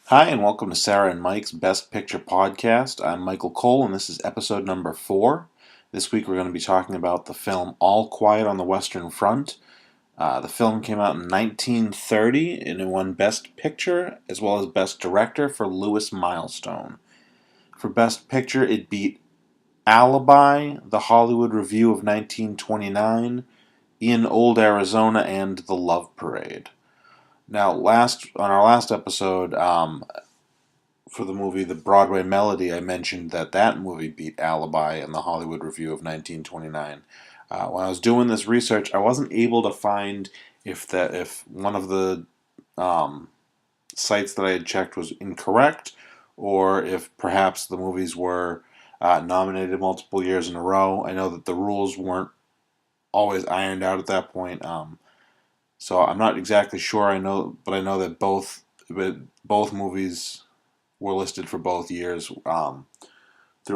Hi, and welcome to Sarah and Mike's Best Picture podcast. I'm Michael Cole, and this is episode number 4. This week we're going to be talking about the film All Quiet on the Western Front. The film came out in 1930 and it won Best Picture as well as Best Director for Lewis Milestone. For Best Picture, it beat Alibi, The Hollywood Review of 1929, In Old Arizona, and The Love Parade. Now, on our last episode, for the movie The Broadway Melody, I mentioned that movie beat Alibi in the Hollywood Review of 1929. When I was doing this research, I wasn't able to find if one of the um, sites that I had checked was incorrect, or if perhaps the movies were nominated multiple years in a row. I know that the rules weren't always ironed out at that point, so I'm not exactly sure. But I know that both movies were listed for both years through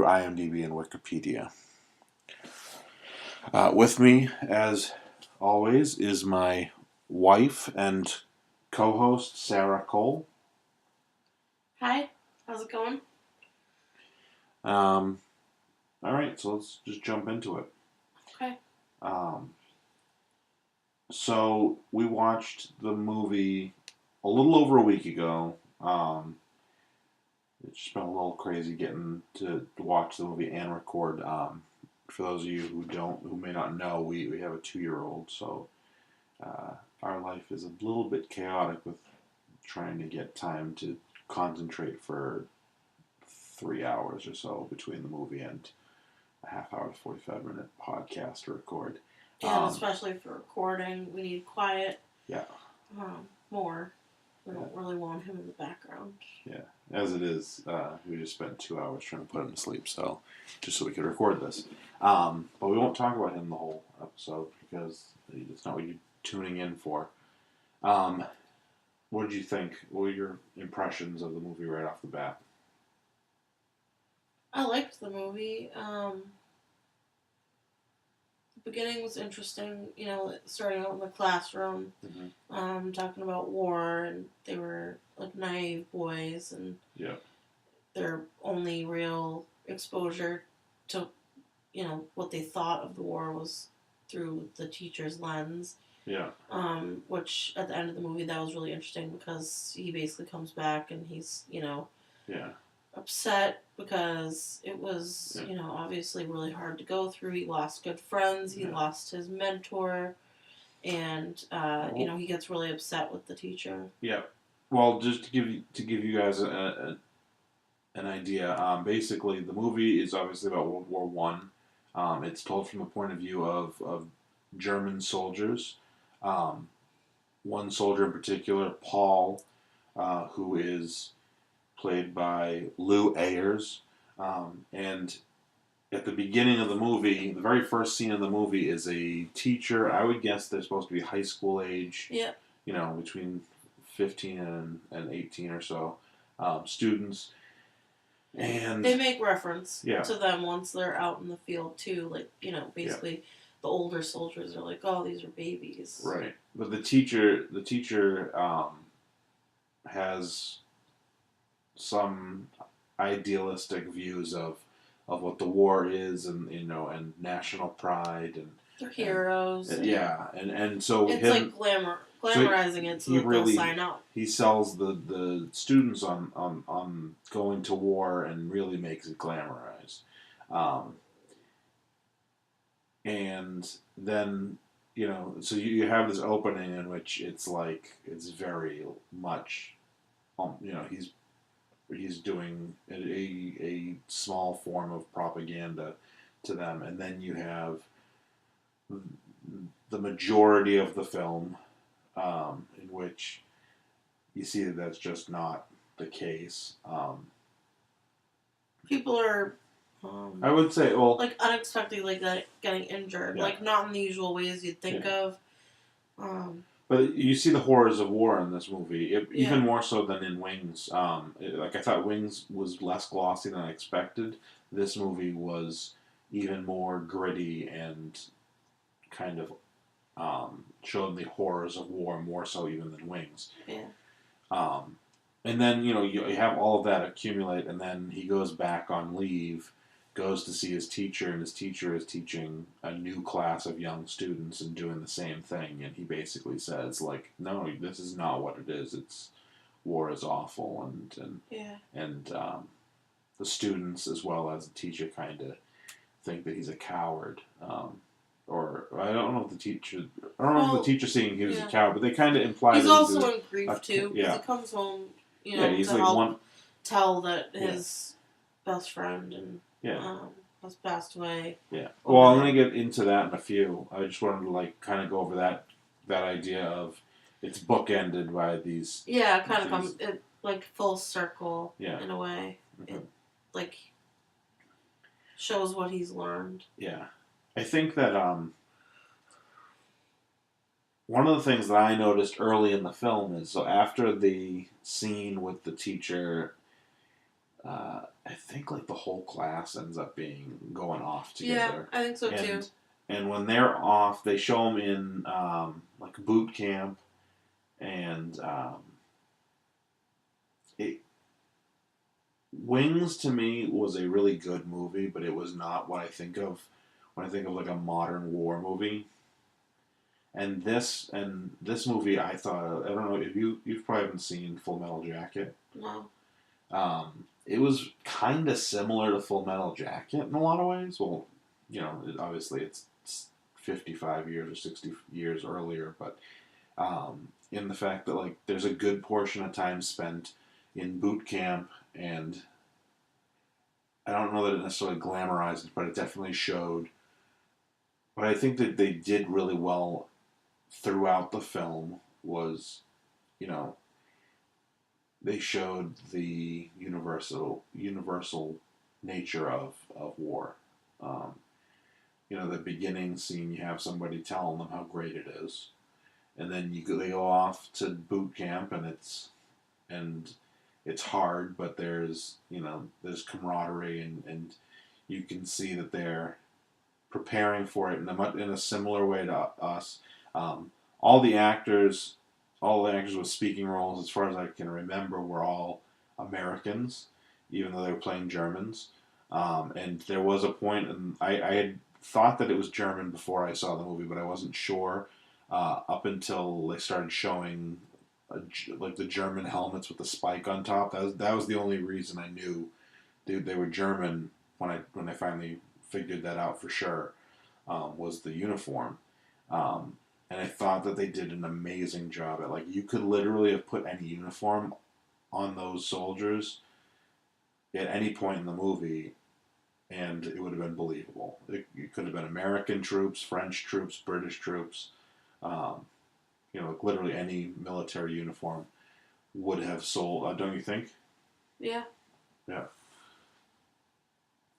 IMDb and Wikipedia. With me, as always, is my wife and co-host Sarah Cole. Hi, how's it going? Um, all right, so let's just jump into it. Okay. Um, so we watched the movie a little over a week ago. It's just been a little crazy getting to watch the movie and record. For those of you who may not know, we have a 2-year-old, so uh, our life is a little bit chaotic with trying to get time to concentrate for 3 hours or so between the movie and a half hour to 45-minute podcast to record. Yeah, especially for recording, we need quiet. Yeah. More. We don't really want him in the background. Yeah, as it is, we just spent 2 hours trying to put him to sleep, so just so we could record this. But we won't talk about him the whole episode because it's not what you're tuning in for. What did you think? What were your impressions of the movie right off the bat? I liked the movie. The beginning was interesting, starting out in the classroom, talking about war, and they were like naive boys, and their only real exposure to, what they thought of the war was through the teacher's lens. Yeah. Which at the end of the movie that was really interesting because he basically comes back and he's, Yeah. upset because it was, obviously really hard to go through. He lost good friends, he lost his mentor, and he gets really upset with the teacher. Yeah. Well, just to give you guys an idea, basically the movie is obviously about World War One. It's told from the point of view of German soldiers. One soldier in particular, Paul, who is played by Lou Ayres. And at the beginning of the movie, the very first scene of the movie is a teacher. I would guess they're supposed to be high school age. Yeah. Between 15 and 18 or so students. And they make reference to them once they're out in the field too. Like, basically the older soldiers are like, oh, these are babies. Right. But the teacher has some idealistic views of what the war is, and and national pride, and they're heroes. And so it's like glamorizing it so that they'll sign up. He sells the students on going to war and really makes it glamorized. And then so you have this opening in which it's very much he's doing a small form of propaganda to them, and then you have the majority of the film in which you see that that's just not the case. People are I would say, well, like unexpectedly getting injured, like not in the usual ways you'd think of. But you see the horrors of war in this movie, even more so than in Wings. I thought Wings was less glossy than I expected. This movie was even more gritty and kind of showed the horrors of war more so even than Wings. Yeah. And then, you have all of that accumulate, and then he goes back on leave, goes to see his teacher, and his teacher is teaching a new class of young students and doing the same thing. And he basically says, like, no, this is not what it is. It's war is awful, and the students as well as the teacher kind of think that he's a coward. Or I don't know if the teacher. I don't know if the teacher saying he was a coward, but they kind of imply he's that also in grief too. Because he comes home, he's to like help tell that his best friend has passed away. Yeah. Well, I'm gonna get into that in a few. I just wanted to kind of go over that idea of it's bookended by these. Yeah, it kind of comes full circle. Yeah. In a way, it shows what he's learned. Yeah. I think that one of the things that I noticed early in the film is so after the scene with the teacher, I think the whole class ends up going off together. Yeah, I think so too. And when they're off, they show them in boot camp, and Wings to me was a really good movie, but it was not what I think of when I think of a modern war movie. And this movie, I thought, I don't know if you've probably haven't seen Full Metal Jacket. No. It was kind of similar to Full Metal Jacket in a lot of ways. Well, obviously it's 55 years or 60 years earlier, but in the fact that there's a good portion of time spent in boot camp, and I don't know that it necessarily glamorized it, but it definitely showed. But I think that they did really well throughout the film was, they showed the universal nature of war. The beginning scene, you have somebody telling them how great it is, and then they go off to boot camp, and it's hard, but there's camaraderie, and you can see that they're preparing for it in a similar way to us. All the actors with speaking roles, as far as I can remember, were all Americans, even though they were playing Germans. And there was a point, and I had thought that it was German before I saw the movie, but I wasn't sure up until they started showing the German helmets with the spike on top. That was the only reason I knew they were German when I finally figured that out for sure. Was the uniform. And I thought that they did an amazing job at you could literally have put any uniform on those soldiers at any point in the movie, and it would have been believable. It could have been American troops, French troops, British troops. Literally any military uniform would have sold. Don't you think? Yeah. Yeah.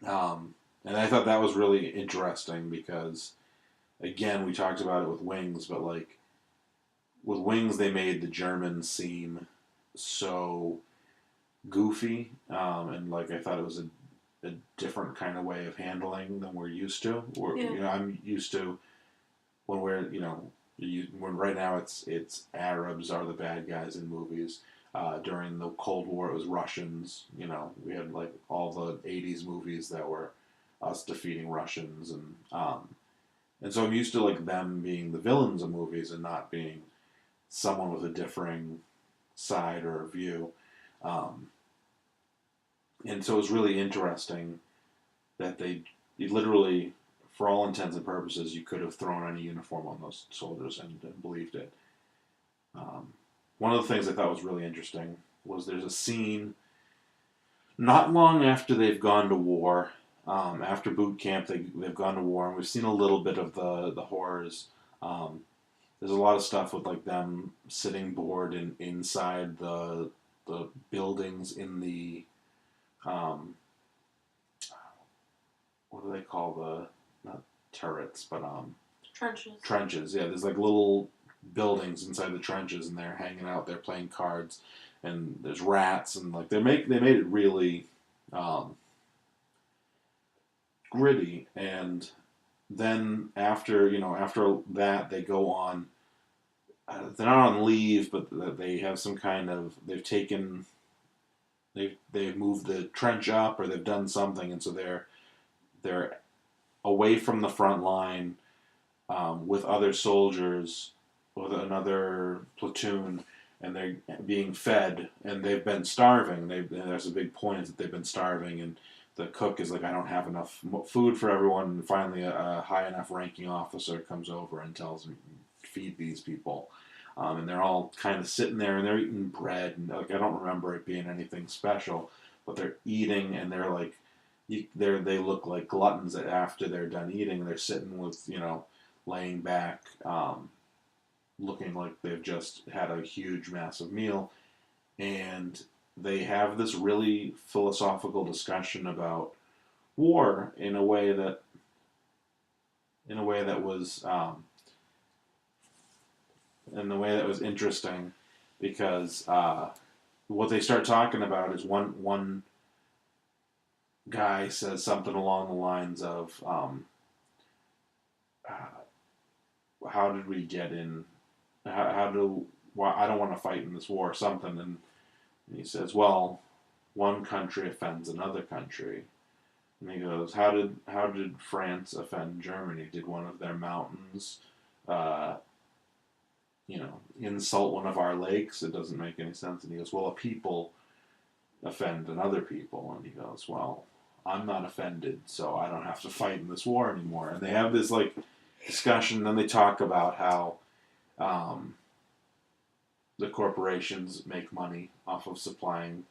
And I thought that was really interesting because, again, we talked about it with Wings, but with Wings, they made the Germans seem so goofy, and I thought it was a different kind of way of handling than we're used to. I'm used to when when right now it's Arabs are the bad guys in movies. During the Cold War, it was Russians. We had all the '80s movies that were us defeating Russians, and so I'm used to them being the villains of movies and not being someone with a differing side or view. And so it was really interesting that they literally, for all intents and purposes, you could have thrown any uniform on those soldiers and believed it. One of the things I thought was really interesting was there's a scene not long after they've gone to war. After boot camp, they've gone to war, and we've seen a little bit of the horrors. There's a lot of stuff with them sitting bored inside the buildings in the what do they call not turrets, but trenches. Trenches, yeah. There's little buildings inside the trenches, and they're hanging out there playing cards, and there's rats, and they made it really gritty. And then after that, they go on. They're not on leave, but they have some kind of. They've taken they've moved the trench up or they've done something, and so they're away from the front line with other soldiers, with another platoon, and they're being fed, and they've been starving. There's a big point is that they've been starving, and the cook is like, I don't have enough food for everyone. And finally, a high enough ranking officer comes over and tells them, feed these people. And they're all kind of sitting there and they're eating bread. And like, I don't remember it being anything special, but they're eating and they're like, they look like gluttons after they're done eating. They're sitting with, laying back, looking like they've just had a huge, massive meal. And they have this really philosophical discussion about war in a way that was interesting because what they start talking about is one guy says something along the lines of how did we get in, how do why I don't want to fight in this war or something, and he says, well, one country offends another country. And he goes, how did France offend Germany? Did one of their mountains uh, insult one of our lakes? It doesn't make any sense. And he goes, well, a people offend another people. And he goes, well, I'm not offended, so I don't have to fight in this war anymore. And they have this like discussion. Then they talk about how the corporations make money off of supplying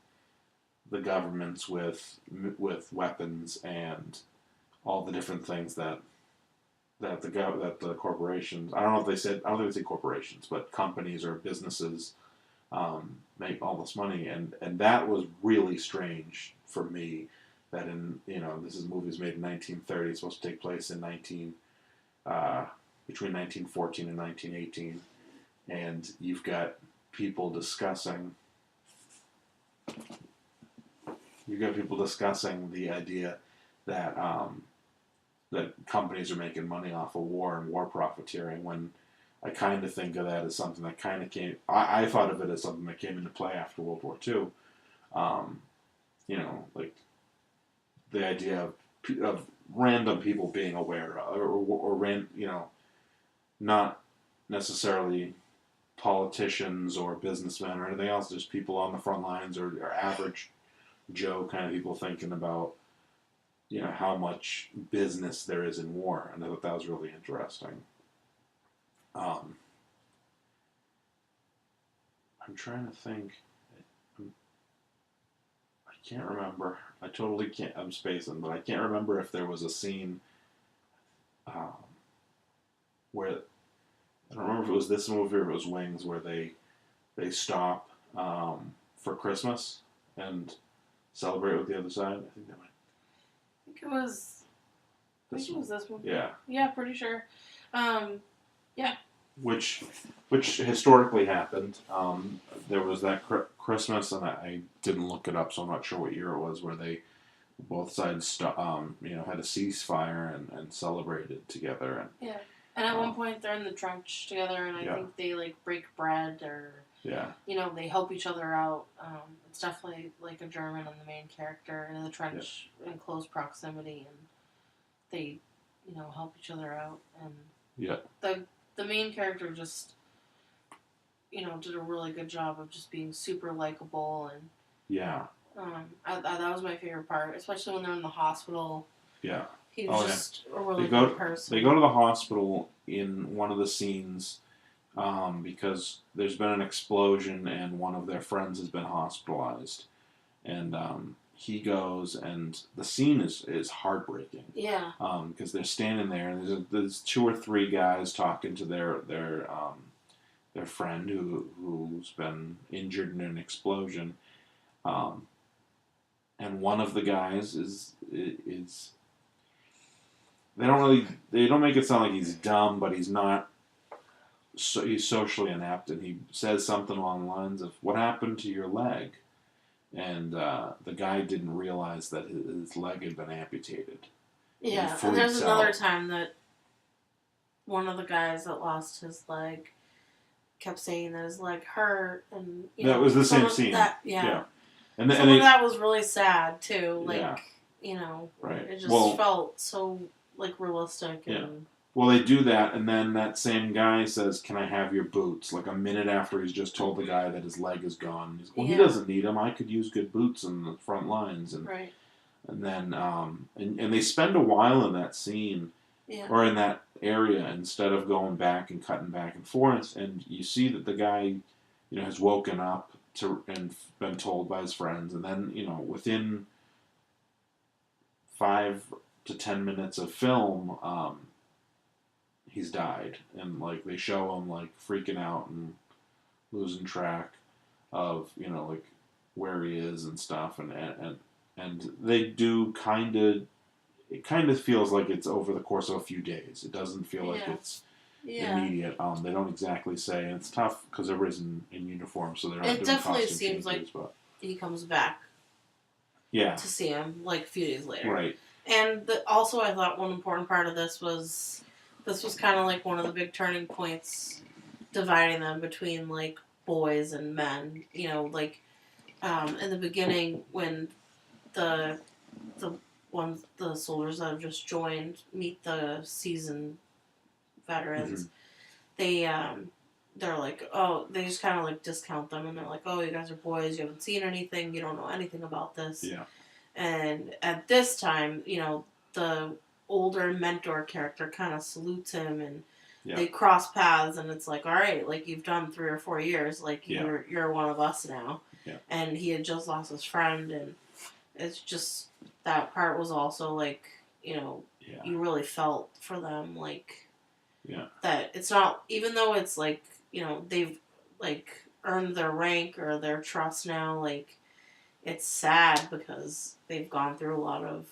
the governments with weapons and all the different things that the corporations. I don't know if they said. I don't think they say corporations, but companies or businesses make all this money, and that was really strange for me. That this is movies made in 1930. It's supposed to take place in between 1914 and 1918, and you've got people discussing. You've got people discussing the idea that that companies are making money off of war and war profiteering. When I kind of think of that as something that kind of came. I thought of it as something that came into play after World War II. Like the idea of random people being aware of, not necessarily politicians or businessmen or anything else, just people on the front lines or average Joe kind of people thinking about, how much business there is in war. And I thought that was really interesting. I'm trying to think. I can't remember. I totally can't. I'm spacing, but I can't remember if there was a scene um, where I don't remember if it was this movie or if it was Wings, where they stop for Christmas and celebrate with the other side. I think that might. I think it was. I think it was this movie. Yeah. Yeah, pretty sure. Yeah. Which historically happened. There was that Christmas, and I didn't look it up, so I'm not sure what year it was, where they both sides had a ceasefire and celebrated together. And yeah. And at one point they're in the trench together, and I think they like break bread or they help each other out. It's definitely like a German and the main character in the trench in close proximity, and they help each other out. And the main character just did a really good job of just being super likable, and that was my favorite part, especially when they're in the hospital. Yeah. He was just a really good person. They go to the hospital in one of the scenes because there's been an explosion and one of their friends has been hospitalized. And he goes, and the scene is heartbreaking. Yeah. Because they're standing there, and there's two or three guys talking to their friend who's been injured in an explosion. And one of the guys is they don't make it sound like he's dumb, but he's not. So he's socially inept, and he says something along the lines of, "What happened to your leg?" And the guy didn't realize that his leg had been amputated. Yeah, and there's another time that one of the guys that lost his leg kept saying that his leg hurt, and that was the same scene. Yeah. And some of that was really sad too. Like, right. It just felt so realistic. Yeah. Well, they do that, and then that same guy says, "Can I have your boots?" Like a minute after he's just told the guy that his leg is gone. He's, well, he doesn't need them. I could use good boots in the front lines, and and then and they spend a while in that scene, or in that area, instead of going back and cutting back and forth. And you see that the guy, has woken up and been told by his friends, and then within 5 to 10 minutes of film. He's died, and they show him freaking out and losing track of where he is and stuff, and they do it kind of feels like it's over the course of a few days. It doesn't feel like it's immediate. They don't exactly say, and it's tough because everybody's in uniform, so they're not doing costume changes. It definitely seems like he comes back. Yeah. To see him a few days later. Right. And also, I thought one important part of this was kind of one of the big turning points dividing them between boys and men. In the beginning when the soldiers that have just joined meet the seasoned veterans, they're like, oh, they just kind of discount them, and they're like, oh, you guys are boys, you haven't seen anything, you don't know anything about this. Yeah. And at this time, the older mentor character kind of salutes him, and they cross paths, and it's like, all right, you've done 3 or 4 years, you're one of us now. Yeah. And he had just lost his friend, and it's just, that part was also you really felt for them, that it's not, even though it's they've earned their rank or their trust now, it's sad because they've gone through a lot of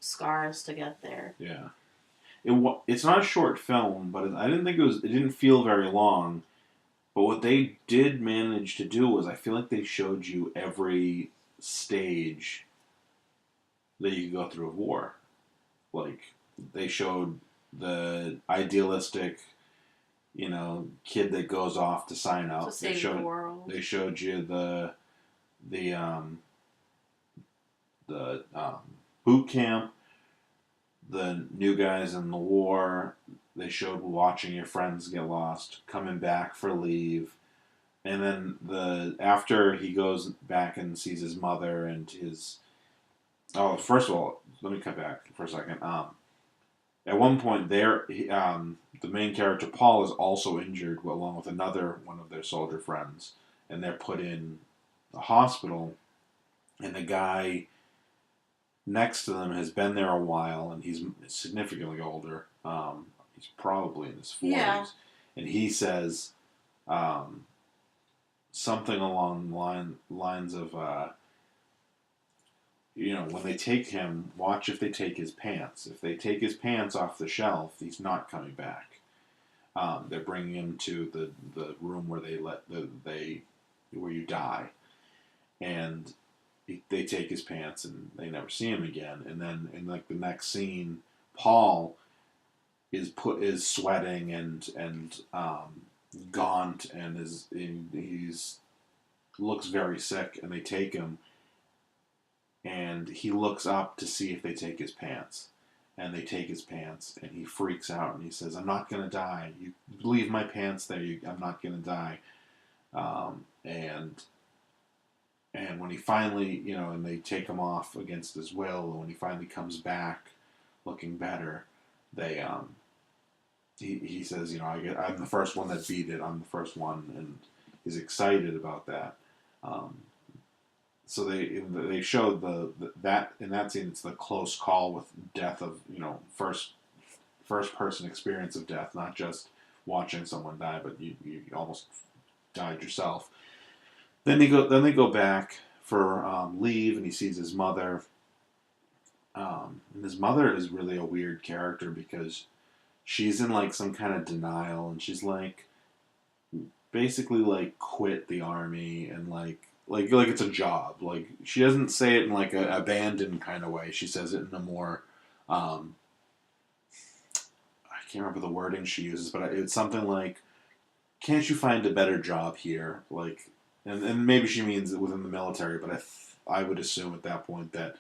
scars to get there. Yeah. It's not a short film, but I didn't think it didn't feel very long. But what they did manage to do was, I feel like they showed you every stage that you could go through a war. They showed the idealistic, kid that goes off to sign up. To save the world. They showed you the boot camp, the new guys in the war. They showed watching your friends get lost, coming back for leave, and then after he goes back and sees his mother and his. Oh, first of all, let me cut back for a second. At one point, the main character Paul is also injured, along with another one of their soldier friends, and they're put in the hospital. And the guy next to them has been there a while, and he's significantly older. He's probably in his 40s. Yeah. And he says something along the lines of, when they take him, watch if they take his pants. If they take his pants off the shelf, he's not coming back. They're bringing him to the room where where you die. And they take his pants and they never see him again. And then in the next scene, Paul is sweating and gaunt, and he's looks very sick, and they take him, and he looks up to see if they take his pants, and they take his pants, and he freaks out, and he says, "I'm not gonna die. You leave my pants there. I'm not gonna die." And when he finally, and they take him off against his will, and when he finally comes back looking better, they he says, I'm the first one that beat it. I'm the first one, and he's excited about that. So they showed that in that scene, it's the close call with death of first person experience of death, not just watching someone die, but you almost died yourself. Then they go back for leave, and he sees his mother. And his mother is really a weird character because she's in some kind of denial, and she's basically quit the army and like it's a job. She doesn't say it in a abandoned kind of way. She says it in a more I can't remember the wording she uses, but it's something like, "Can't you find a better job here?" And maybe she means it within the military, but I would assume at that point that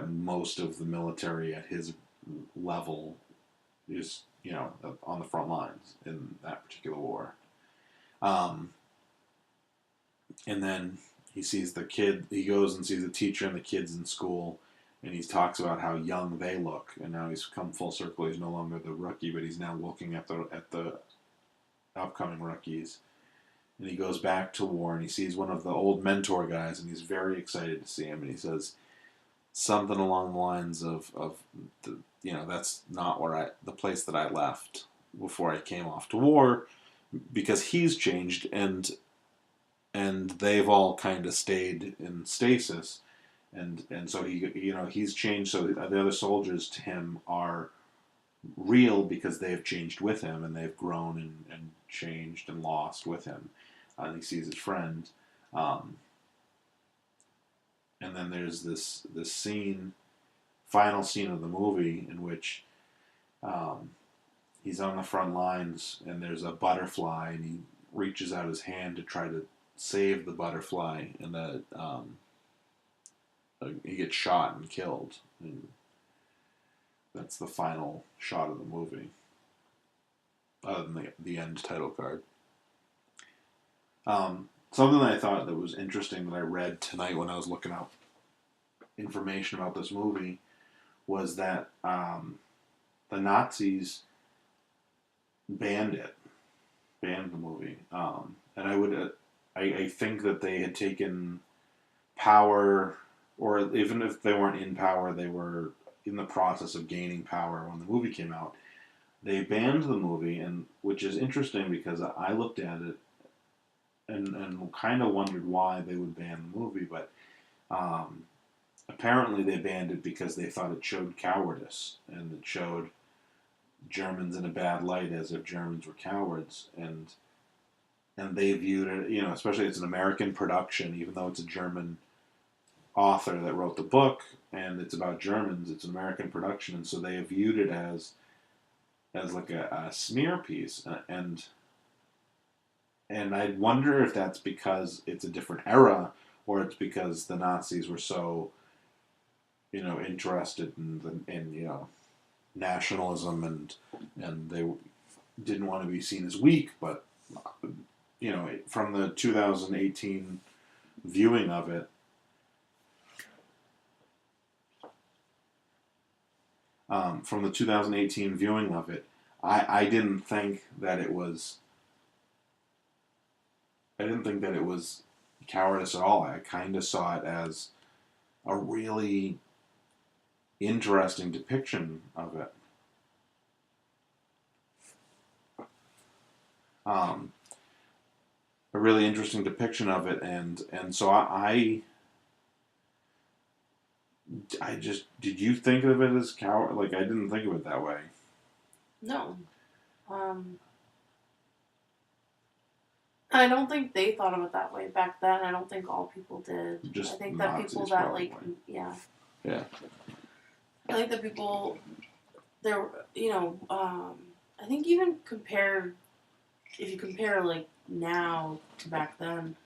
most of the military at his level is, on the front lines in that particular war. And then he sees the kid. He goes and sees the teacher and the kids in school, and he talks about how young they look. And now he's come full circle. He's no longer the rookie, but he's now looking at the upcoming rookies. And he goes back to war, and he sees one of the old mentor guys, and he's very excited to see him. And he says something along the lines of that's not the place that I left before I came off to war, because he's changed, and they've all kind of stayed in stasis, and so he's changed. So the other soldiers to him are real because they have changed with him, and they've grown and changed and lost with him. And he sees his friend, and then there's this scene, final scene of the movie, in which he's on the front lines, and there's a butterfly, and he reaches out his hand to try to save the butterfly, and he gets shot and killed. And that's the final shot of the movie, other than the end title card. Something that I thought that was interesting that I read tonight when I was looking up information about this movie was that the Nazis banned the movie, and I think that they had taken power, or even if they weren't in power, they were in the process of gaining power when the movie came out. They banned the movie, and which is interesting because I looked at it and kind of wondered why they would ban the movie, but apparently they banned it because they thought it showed cowardice, and it showed Germans in a bad light, as if Germans were cowards, and they viewed it, especially it's an American production, even though it's a German author that wrote the book, and it's about Germans, it's an American production, and so they viewed it as like a smear piece, and I wonder if that's because it's a different era, or it's because the Nazis were so, interested in nationalism, and they didn't want to be seen as weak. But from the 2018 viewing of it, I didn't think that it was. I didn't think that it was cowardice at all. I kind of saw it as a really interesting depiction of it. A really interesting depiction of it, and so I just, did you think of it as coward? Like, I didn't think of it that way. No. I don't think they thought of it that way back then. I don't think all people did. Just I think Nazis, that people that probably. yeah. I think that people there, I think even if you compare like now to back then,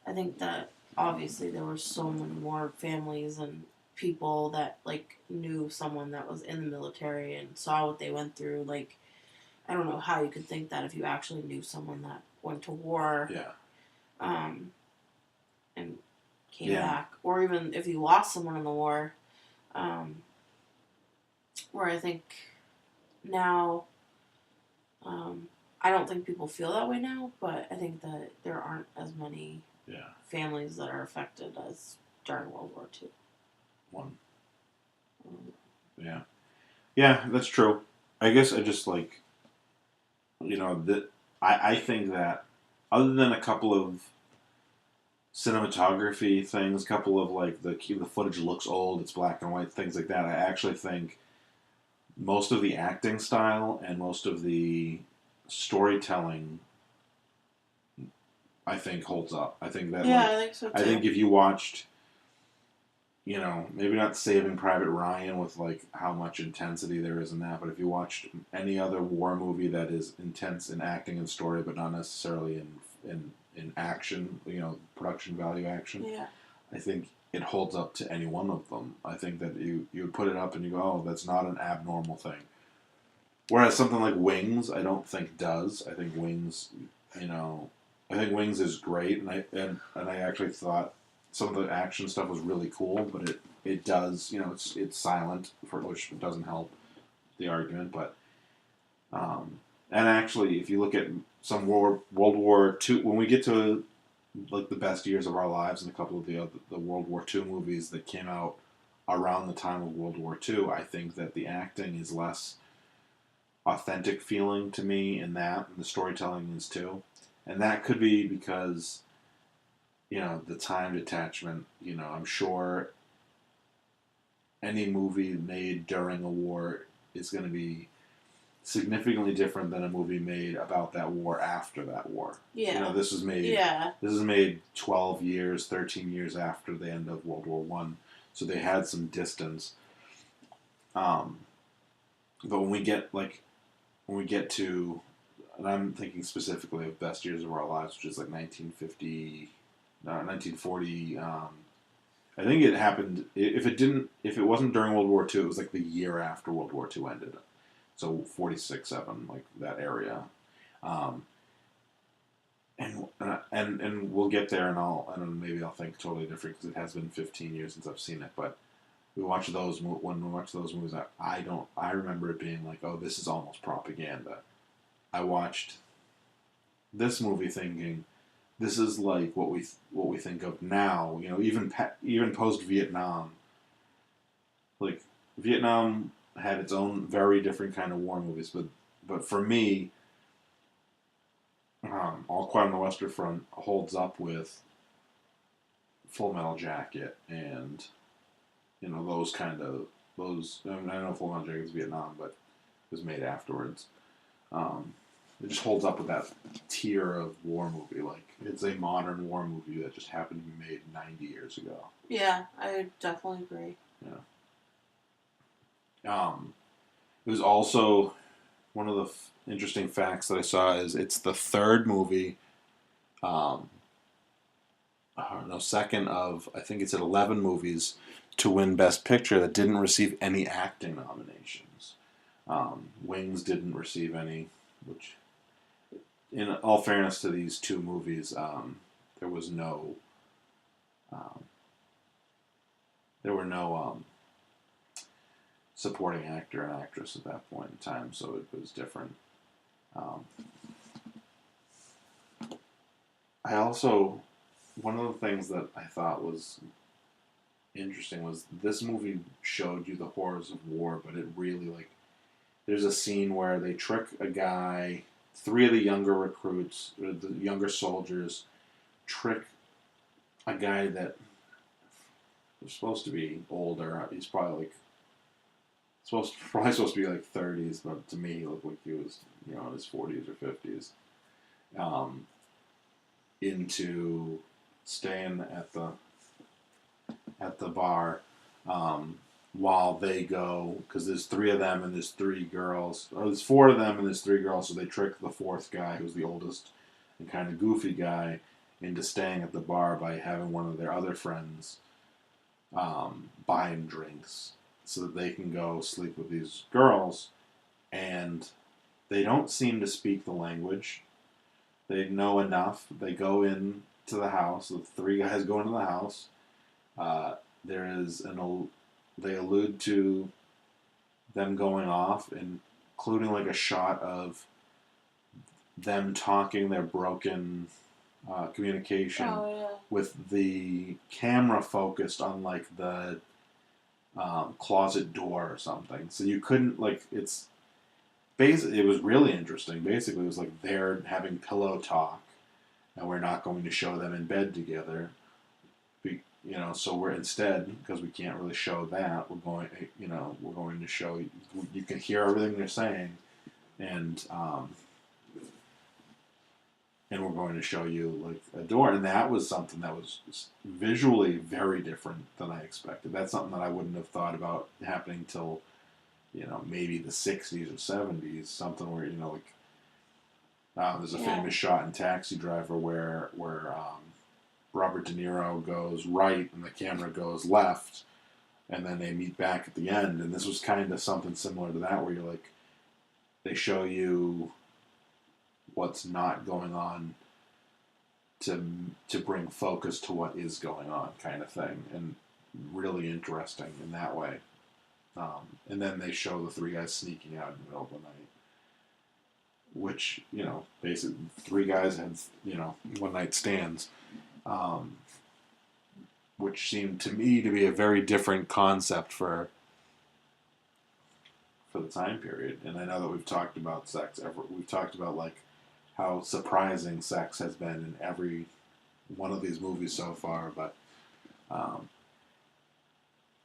I think that obviously there were so many more families and people that like knew someone that was in the military and saw what they went through. Like, I don't know how you could think that if you actually knew someone that went to war, and came back, or even if you lost someone in the war, where I think now, I don't think people feel that way now, but I think that there aren't as many families that are affected as during World War II. Yeah, that's true. I guess I just like, I think that other than a couple of cinematography things, a couple of like the footage looks old, it's black and white, things like that, I actually think most of the acting style and most of the storytelling, I think, holds up. I think that I think so too. I think if you watched, maybe not Saving Private Ryan with like how much intensity there is in that, but if you watched any other war movie that is intense in acting and story, but not necessarily in action, production value action, I think it holds up to any one of them. I think that you would put it up and you go, oh, that's not an abnormal thing. Whereas something like Wings, I don't think does. I think Wings, you know, I think Wings is great, and I actually thought some of the action stuff was really cool, but it does, you know, it's silent, for which doesn't help the argument, but and actually, if you look at some World War Two, when we get to like the best years of our lives and a couple of the World War Two movies that came out around the time of World War Two, I think that the acting is less authentic feeling to me in that, and the storytelling is too. And that could be because, you know, the time detachment, you know, I'm sure any movie made during a war is going to be significantly different than a movie made about that war after that war. Yeah. You know, this was made. Yeah. This is made 12 years, 13 years after the end of World War One, so they had some distance. But when we get to, and I'm thinking specifically of Best Years of Our Lives, which is like 1950, 1940. I think it happened. If it wasn't during World War II, it was like the year after World War II ended. So 46, 7, like that area. And we'll get there, and maybe I'll think totally different because it has been 15 years since I've seen it. But when we watch those movies, I remember it being like, oh, this is almost propaganda. I watched this movie thinking, this is like what we think of now. You know, even post Vietnam. Like Vietnam had its own very different kind of war movies, but for me, All Quiet on the Western Front holds up with Full Metal Jacket and, you know, those. I mean, I know Full Metal Jacket is Vietnam, but it was made afterwards. It just holds up with that tier of war movie. Like, it's a modern war movie that just happened to be made 90 years ago. Yeah, I definitely agree. Yeah. It was also one of the interesting facts that I saw is it's the third movie, second of, I think it's at 11 movies to win Best Picture that didn't receive any acting nominations. Wings didn't receive any, which, in all fairness to these two movies, there was no, there were no supporting actor and actress at that point in time, so it was different. I also, one of the things that I thought was interesting was this movie showed you the horrors of war, but it really, like, there's a scene where they trick a guy, three of the younger recruits, or the younger soldiers, trick a guy that was supposed to be older. He's probably supposed to be like 30s, but to me he looked like he was, you know, in his 40s or 50s. Into staying at the bar while they go, because there's three of them and there's three girls, or there's four of them and there's three girls, so they trick the fourth guy, who's the oldest and kind of goofy guy, into staying at the bar by having one of their other friends buy him drinks so that they can go sleep with these girls, and they don't seem to speak the language. They know enough. They go in to the house. The three guys go into the house. There is they allude to them going off, including like a shot of them talking their broken communication with the camera focused on like the closet door or something. So you couldn't, like, it was really interesting. Basically, it was like they're having pillow talk, and we're not going to show them in bed together. You know, so we're instead, because we can't really show that, we're going to show you can hear everything they're saying, and we're going to show you like a door, and that was something that was visually very different than I expected. That's something that I wouldn't have thought about happening till, you know, maybe the 60s or 70s, something where, you know, like, there's a famous shot in Taxi Driver where Robert De Niro goes right and the camera goes left, and then they meet back at the end. And this was kind of something similar to that, where you're like, they show you what's not going on to bring focus to what is going on, kind of thing, and really interesting in that way. And then they show the three guys sneaking out in the middle of the night, which, basically 3 guys had, one night stands, which seemed to me to be a very different concept for the time period. And I know that we've talked about sex. We've talked about like how surprising sex has been in every one of these movies so far, but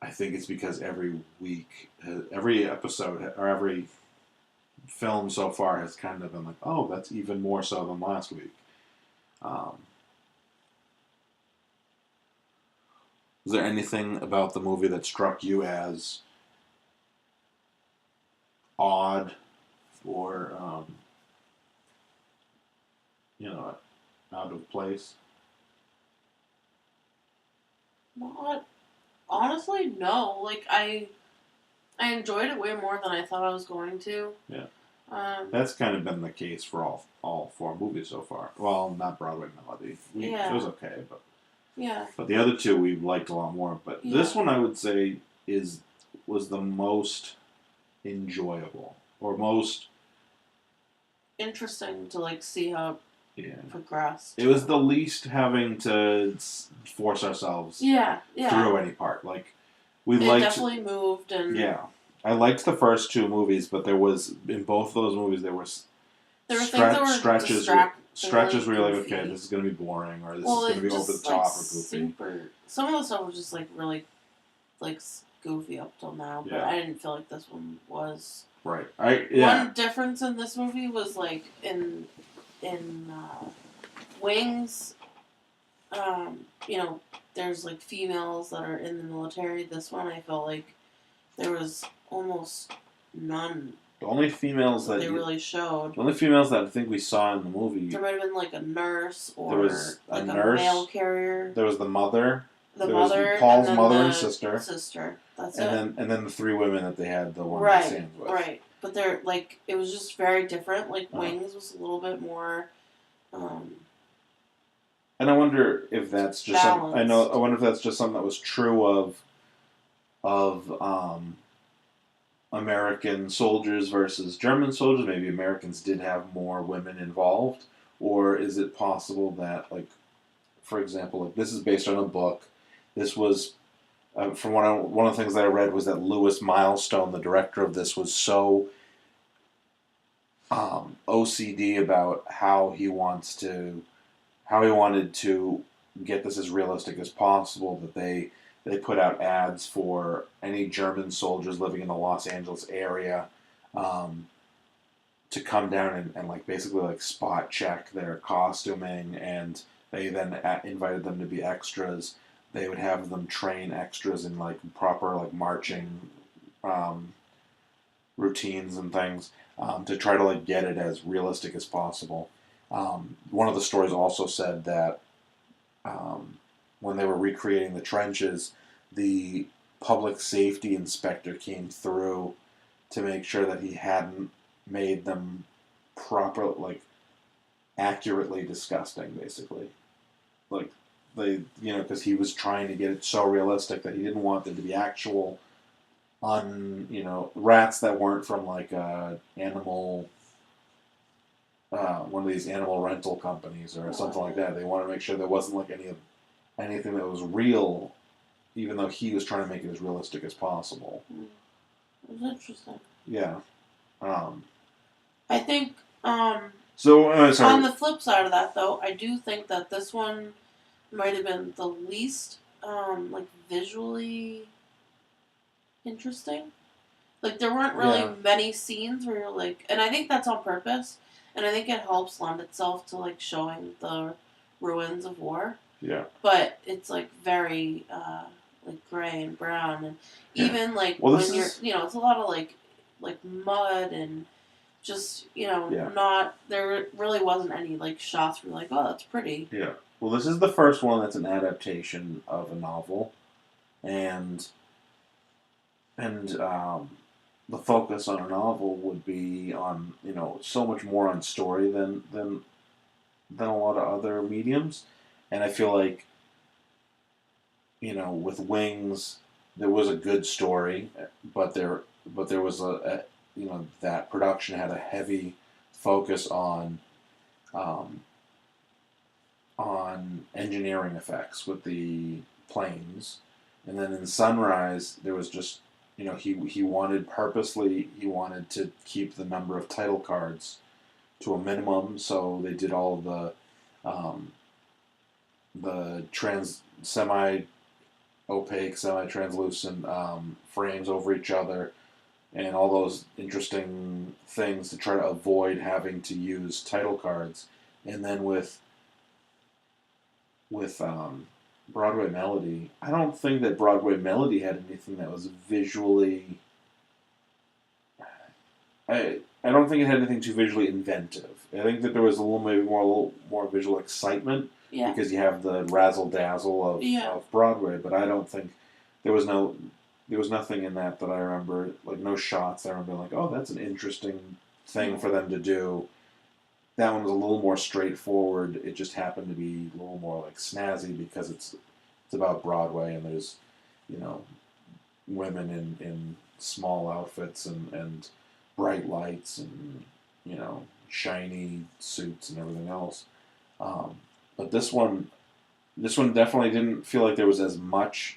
I think it's because every week, every episode, or every film so far has kind of been like, oh, that's even more so than last week. Is there anything about the movie that struck you as odd or, out of place? Not honestly, no. Like I enjoyed it way more than I thought I was going to. Yeah. That's kind of been the case for all 4 movies so far. Well, not Broadway Melody. It was okay, but yeah. But the other 2 we liked a lot more. But this one, I would say, was the most enjoyable, or most interesting to like see how it progressed. It was the least having to force ourselves through any part. Like it definitely moved, and I liked the first 2 movies, but there was, in both of those movies, there were things that were stretches where you're like, okay, this is going to be boring, or this is going to be over the top or goofy. Some of the stuff was just like really like goofy up till now, but I didn't feel like this one was. Right. One difference in this movie was like in Wings, there's like females that are in the military. This one, I felt like there was almost none. The only females that they really showed. The only females that I think we saw in the movie. There might have been like a nurse, or there was like a nurse, mail carrier. There was the mother. Was Paul's mother and sister. That's it. And then the 3 women that they had the one scenes with. Right. But they're like, it was just very different. Like Wings was a little bit more. And I wonder if that's just I wonder if that's just something that was true of American soldiers versus German soldiers. Maybe Americans did have more women involved, or is it possible that, like, for example, like, this is based on a book. This was from one of the things that I read was that Lewis Milestone, the director of this, was so OCD about how he wanted to get this as realistic as possible, that they put out ads for any German soldiers living in the Los Angeles area to come down and like basically like spot check their costuming, and they then invited them to be extras. They would have them train extras in like proper like marching routines and things to try to like get it as realistic as possible. One of the stories also said that when they were recreating the trenches, the public safety inspector came through to make sure that he hadn't made them accurately disgusting, basically. Like, because he was trying to get it so realistic that he didn't want there to be actual rats that weren't from like animal, one of these animal rental companies or something like that. They wanted to make sure there wasn't like anything that was real, even though he was trying to make it as realistic as possible. It was interesting. Yeah. I think. So on the flip side of that, though, I do think that this one might have been the least visually interesting. Like, there weren't really many scenes where you're like, and I think that's on purpose, and I think it helps lend itself to like showing the ruins of war. Yeah. But it's like very gray and brown, and even when you're it's a lot of like mud and just not, there really wasn't any like shots where you're like, oh, that's pretty. Yeah. Well, this is the first one that's an adaptation of a novel, and the focus on a novel would be on so much more on story than a lot of other mediums, and I feel like with Wings there was a good story, but there was that production had a heavy focus um, on engineering effects with the planes, and then in Sunrise there was just he wanted to keep the number of title cards to a minimum, so they did all of the semi opaque, semi translucent frames over each other, and all those interesting things to try to avoid having to use title cards. And then with Broadway Melody, I don't think that Broadway Melody had anything that was visually. I don't think it had anything too visually inventive. I think that there was a little more visual excitement because you have the razzle dazzle of Broadway, but I don't think there was nothing in that I remember, like no shots. I remember like, oh, that's an interesting thing for them to do. That one was a little more straightforward. It just happened to be a little more like snazzy because it's about Broadway, and there's women in small outfits and bright lights and shiny suits and everything else. But this one definitely didn't feel like there was as much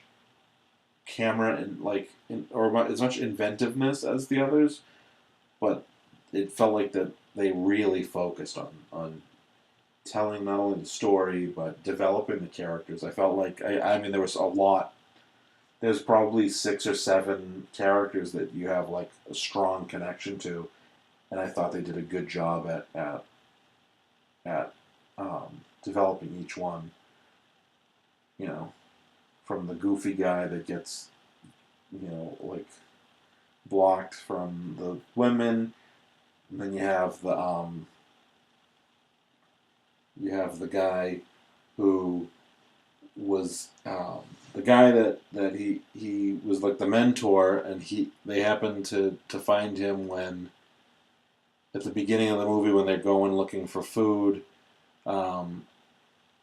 camera or as much inventiveness as the others, but it felt like that they really focused on telling not only the story but developing the characters. I felt like I mean there was a lot. There's probably 6 or 7 characters that you have like a strong connection to, and I thought they did a good job at developing each one. From the goofy guy that gets like blocked from the women, and then you have the guy who was the guy that he was like the mentor, and they happen to find him when at the beginning of the movie when they're going looking for food,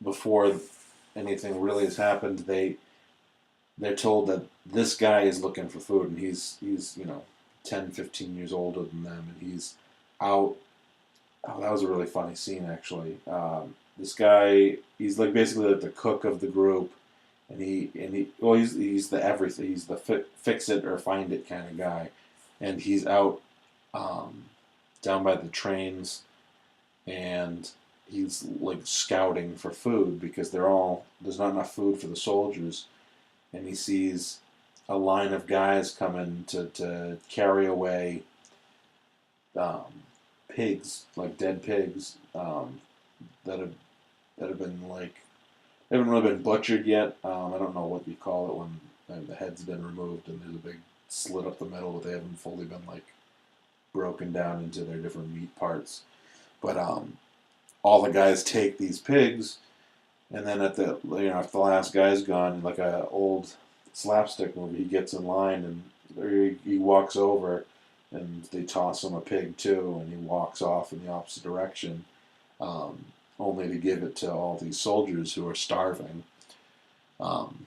before anything really has happened, they're told that this guy is looking for food, and he's 10, 15 years older than them, and he's out. Oh, that was a really funny scene, actually. This guy, he's like basically like the cook of the group, and he's the everything. He's the fix it or find it kind of guy, and he's out down by the trains, and he's like scouting for food because there's not enough food for the soldiers, and he sees a line of guys coming to carry away pigs, like dead pigs, that have been like they haven't really been butchered yet. I don't know what you call it when the head's been removed and there's a big slit up the middle, but they haven't fully been like broken down into their different meat parts. But all the guys take these pigs, and then if the last guy's gone, like a old slapstick movie, he gets in line and he walks over, and they toss him a pig too, and he walks off in the opposite direction, only to give it to all these soldiers who are starving. And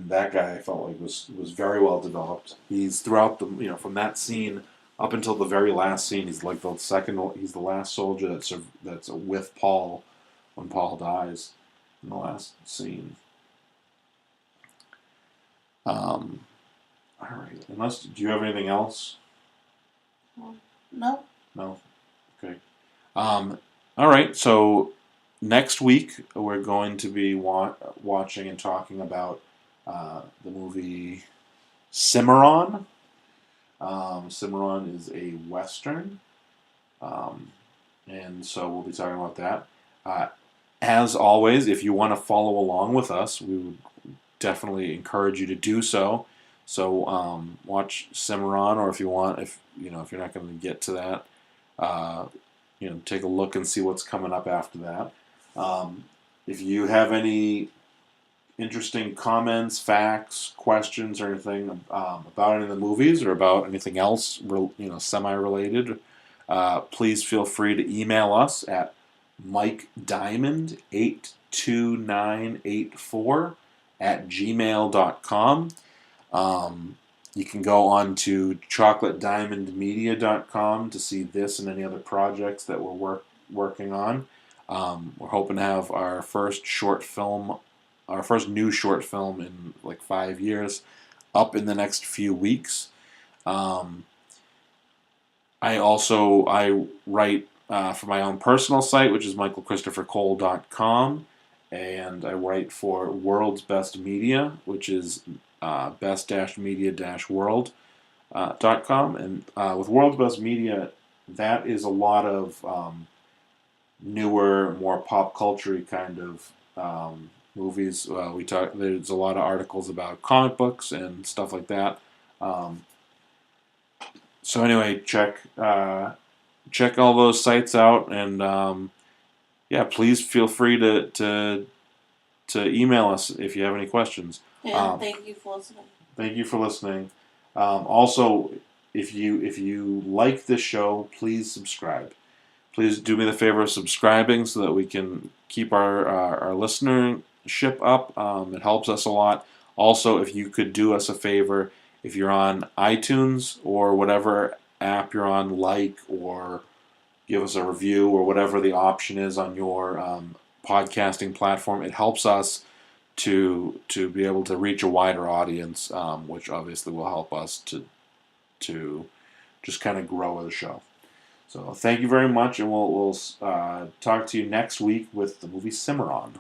that guy I felt like was very well developed. He's throughout from that scene up until the very last scene. He's like he's the last soldier that's with Paul when Paul dies in the last scene. All right. Do you have anything else? No. No. Okay. All right. So next week we're going to be watching and talking about the movie Cimarron. Cimarron is a Western, and so we'll be talking about that. As always, if you want to follow along with us, we would definitely encourage you to do so. So watch Cimarron, or if you're not going to get to that, take a look and see what's coming up after that. if you have any interesting comments, facts, questions, or anything about any of the movies or about anything else, semi-related, please feel free to email us at mikediamond82984 at gmail.com. You can go on to chocolatediamondmedia.com to see this and any other projects that we're working on. We're hoping to have our first new short film in like 5 years up in the next few weeks. I write for my own personal site, which is michaelchristophercole.com, and I write for World's Best Media, which is best-media-world.com. And with World's Best Media, that is a lot of newer, more pop culture kind of movies. There's a lot of articles about comic books and stuff like that. So anyway, check all those sites out, and please feel free to email us if you have any questions. Yeah, thank you for listening. Thank you for listening. Also, if you like this show, please subscribe. Please do me the favor of subscribing so that we can keep our listenership up. It helps us a lot. Also, if you could do us a favor, if you're on iTunes or whatever app you're on, or give us a review or whatever the option is on your podcasting platform. It helps us to be able to reach a wider audience, which obviously will help us to just kind of grow the show. So thank you very much, and we'll talk to you next week with the movie Cimarron.